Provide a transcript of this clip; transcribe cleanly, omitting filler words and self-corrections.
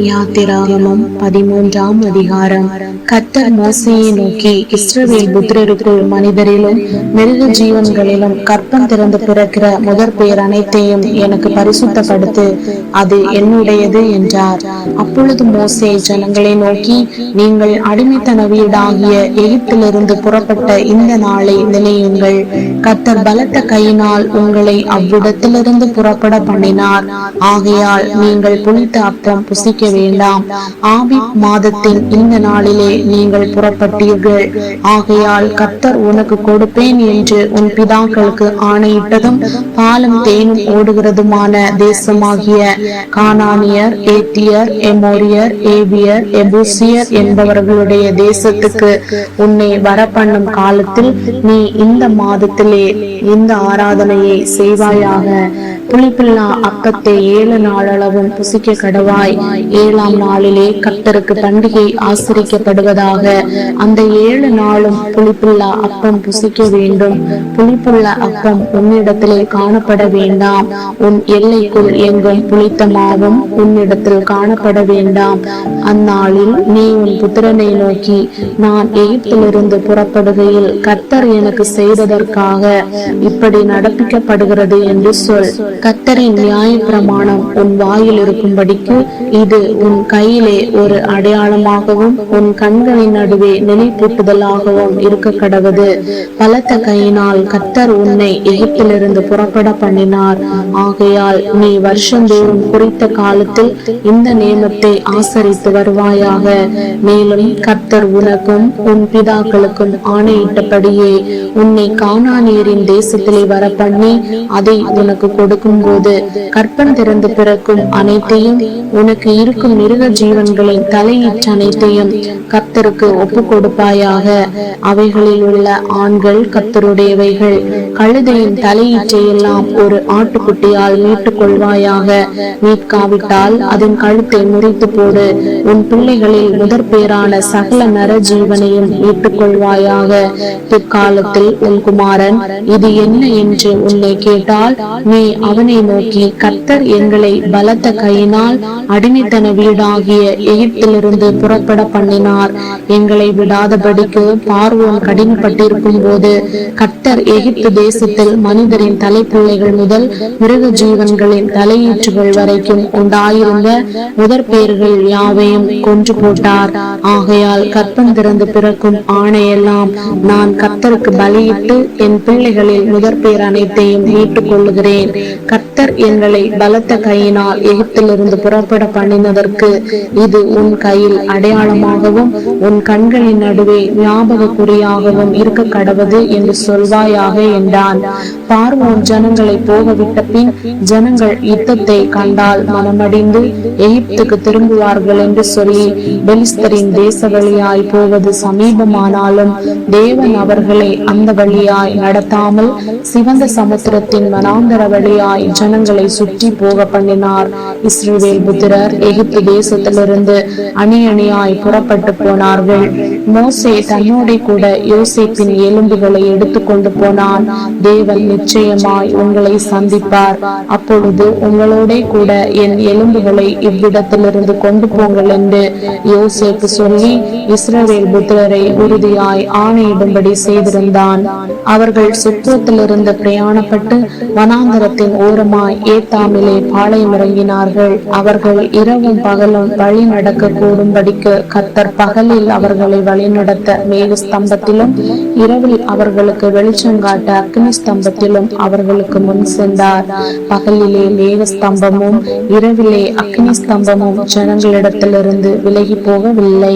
யாத்திராகமம் 13ஆம் அதிகாரம். கர்த்தர் மோசேயை நோக்கி, இஸ்ரவேல் புத்திரருக்குள் மனிதரிலும் மிருக ஜீவன்களிலும் கற்பம் திறந்து பிறக்கிற முதற் பேர் அனைத்தையும் எனக்கு பரிசுத்தப்படுத்து, அது என்னுடையது என்றார். அப்பொழுது மோசே ஜனங்களை நோக்கி, நீங்கள் அடிமைத்தன வீடாகிய எகிப்திலிருந்து புறப்பட்ட இந்த நாளை நினையுங்கள். கர்த்தர் பலத்த கையினால் உங்களை அவ்விடத்திலிருந்து புறப்பட பண்ணினார். ஆகையால் நீங்கள் புளித்த அப்பம் புசிக்க வேண்டாம். ஆபீப் மாதத்தின் இந்த நாளிலே நீங்கள் புறப்பட்டீர்கள். ஆகையால் கர்த்தர் உனக்கு கொடுப்பேன் என்று உன் பிதாக்களுக்கு ஆணையிட்டதும் பாலும் தேனும் ஓடுகிறதுமான தேசமாகிய கானானியர், ஏத்தியர், எமோரியர், ஏவியர், எபூசியர் என்பவர்களுடைய தேசத்துக்கு உன்னை வரப்பண்ணும் காலத்தில் நீ இந்த மாதத்திலே இந்த ஆராதனையை செய்வாயாக. புளிப்பில்லா அப்பத்தை 7 நாளளவும் புசிக்க கடவாய். 7ஆம் நாளிலே கர்த்தருக்கு பண்டிகை ஆசரிக்கப்படுவதாக. அந்த 7 நாளும் புளிப்புள்ள அப்பம் புசிக்க வேண்டும். புளிப்புள்ள அப்பம் உன்னிடத்திலே காணப்பட வேண்டாம். உன் எல்லைக்குள் எங்கும் புளித்த மாவும் உன்னிடத்தில் காணப்பட வேண்டாம். அந்நாளில் நீ உன் புத்திரனை நோக்கி, நான் எகிப்திலிருந்து புறப்படுகையில் கர்த்தர் எனக்கு செய்ததற்காக இப்படி நடப்பிக்கப்படுகிறது என்று சொல். கர்த்தரின் நியாய பிரமாணம் உன் வாயில் இருக்கும்படிக்கு இது உன் கையிலே ஒரு அடையாளமாகவும் உன் கண்களின் நடுவே நினைப்பூட்டுதலாகவும் இருக்க கடவது. பலத்த கையினால் கர்த்தர் உன்னை எகிப்திலிருந்து புறப்பட பண்ணினார். ஆகையால் நீ வருஷந்தோறும் குறித்த காலத்தில் இந்த நியமத்தை ஆசரித்து வருவாயாக. மேலும் கர்த்தர் உனக்கும் உன் பிதாக்களுக்கும் ஆணையிட்டபடியே உன்னை கானானியரின் தேசத்திலே வர பண்ணி அதை உனக்கு கொடுக்கும் போது கற்பம் திறந்து பிறக்கும் அனைத்தையும் உனக்கு இருக்கும் மிருக ஜீவன்களின் தலையீற்று அனைத்தையும் கர்த்தருக்கு ஒப்பு கொடுப்பாயாக. அவைகளில் உள்ள ஆண்கள் கர்த்தருடையவைகள். கழுதையின் தலையீற்றை எல்லாம் ஒரு ஆட்டுக்குட்டியால் மீட்டுக் கொள்வாயாக. மீட்காவிட்டால் அதன் கழுத்தை முறித்து போடு. உன் பிள்ளைகளில் முதற் பேரான சகல நர ஜீவனையும் மீட்டுக் கொள்வாயாக. பிற்காலத்தில் உன் குமாரன் இது என்ன என்று உன்னை கேட்டால் நீ அவனை நோக்கி, கர்த்தர் எங்களை பலத்த கையினால் அடிமைத்தன வீடாகிய எகிப்திலிருந்து புறப்பட பண்ணினார். எங்களை விடாதபடிக்கு பார்வோன் கடினப்பட்டிருக்கும் போது கர்த்தர் எகிப்து தேசத்தில் மனிதரின் தலைப்பிள்ளைகள் முதல் மிருக ஜீவன்களின் தலையீற்றுகள் வரைக்கும் உண்டாயிருந்த முதற் பேர்கள் யாவையும் கொன்று போட்டார். ஆகையால் கற்பம் திறந்து பிறக்கும் ஆணையெல்லாம் நான் கர்த்தருக்கு பலியிட்டு என் பிள்ளைகளில் முதற் பேர் அனைத்தையும் மீட்டுக் கொள்ளுகிறேன். கர்த்தர் எங்களை பலத்த கையினால் எகிப்திலிருந்து புறப்பட பண்ணினதற்கு இது உன் கையில் அடையாளமாகவும் உன் கண்களின் நடுவே ஞாபக குறியாகவும் இருக்க கடவது என்று சொல்வாயாக என்றான். பார்வோன் ஜனங்களை போகவிட்ட பின் ஜனங்கள் யுத்தத்தை கண்டால் மனமடிந்து எகிப்துக்கு திரும்புவார்கள் என்று சொல்லி பெலிஸ்தரின் தேச வழியாய் போவது சமீபமானாலும் தேவன் அவர்களை அந்த வழியாய் நடத்தாமல் சிவந்த சமுத்திரத்தின் வனாந்தர வழியாய் ஜனங்களை சுற்றி போக பண்ணினார். இஸ்ரவேல் புத்திரர் எகிப்து தேசத்திலிருந்து அணி அணியாய் புறப்பட்டு போனார்கள். மோசே தன்னோட கூட யோசேப்பின் எலும்புகளை எடுத்துக்கொண்டு போனான். தேவன் நிச்சயமாய் உங்களை சந்திப்பார். அப்பொழுது உங்களோட கூட என் எலும்புகளை இவ்விடத்திலிருந்து கொண்டு போங்கள் என்று யோசேப்பு சொல்லி இஸ்ரவேல் புத்திரரை உறுதியாய் ஆணையிடும்படி செய்திருந்தான். அவர்கள் சுற்றத்திலிருந்து பிரயாணப்பட்டு வனாந்தரத்தின் ஓரமாய் ஏத்தாமிலே பாளையம் இறங்கினார்கள். அவர்கள் இரவும் பகலும் வழி நடக்க கூடும்படிக்கு கர்த்தர் பகலில் அவர்களை வழிநடத்த மேக ஸ்தம்பத்திலும் இரவில் அவர்களுக்கு வெளிச்சம் காட்ட அக்னி ஸ்தம்பத்திலும் அவர்களுக்கு முன் சென்றார். பகலிலே மேக ஸ்தம்பமும் இரவிலே அக்னி ஸ்தம்பமும் ஜனங்களிடத்திலிருந்து விலகி போகவில்லை.